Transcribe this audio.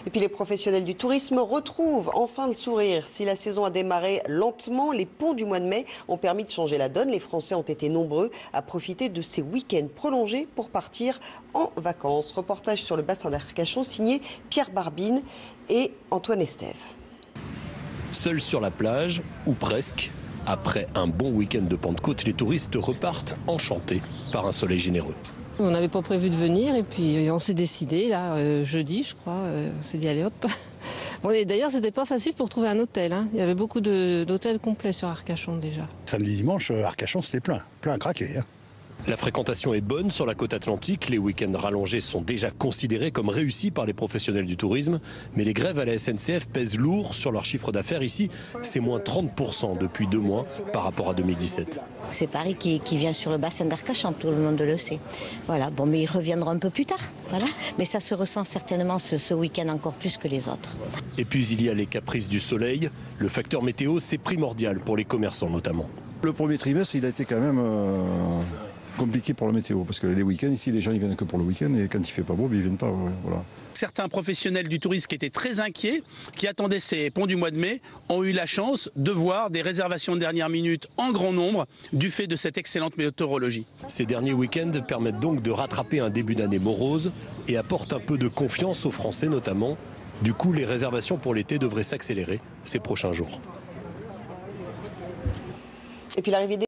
Et puis les professionnels du tourisme retrouvent enfin le sourire. Si la saison a démarré lentement, les ponts du mois de mai ont permis de changer la donne. Les Français ont été nombreux à profiter de ces week-ends prolongés pour partir en vacances. Reportage sur le bassin d'Arcachon signé Pierre Barbine et Antoine Estève. Seuls sur la plage, ou presque, après un bon week-end de Pentecôte, les touristes repartent enchantés par un soleil généreux. On n'avait pas prévu de venir et puis on s'est décidé, là, jeudi je crois, on s'est dit allez hop. Bon, et d'ailleurs c'était pas facile pour trouver un hôtel, hein. Il y avait beaucoup d'hôtels complets sur Arcachon déjà. Samedi, dimanche, Arcachon c'était plein à craquer. Hein. La fréquentation est bonne sur la côte atlantique. Les week-ends rallongés sont déjà considérés comme réussis par les professionnels du tourisme. Mais les grèves à la SNCF pèsent lourd sur leur chiffre d'affaires. Ici, c'est moins 30% depuis 2 mois par rapport à 2017. C'est Paris qui vient sur le bassin d'Arcachon, tout le monde le sait. Voilà, bon, mais ils reviendront un peu plus tard. Voilà. Mais ça se ressent certainement ce week-end encore plus que les autres. Et puis il y a les caprices du soleil. Le facteur météo, c'est primordial pour les commerçants notamment. Le premier trimestre, il a été quand même compliqué pour la météo, parce que les week-ends ici, les gens ils viennent que pour le week-end et quand il fait pas beau, ils viennent pas. Voilà. Certains professionnels du tourisme qui étaient très inquiets, qui attendaient ces ponts du mois de mai, ont eu la chance de voir des réservations de dernière minute en grand nombre du fait de cette excellente météorologie. Ces derniers week-ends permettent donc de rattraper un début d'année morose et apportent un peu de confiance aux Français notamment. Du coup, les réservations pour l'été devraient s'accélérer ces prochains jours. Et puis l'arrivée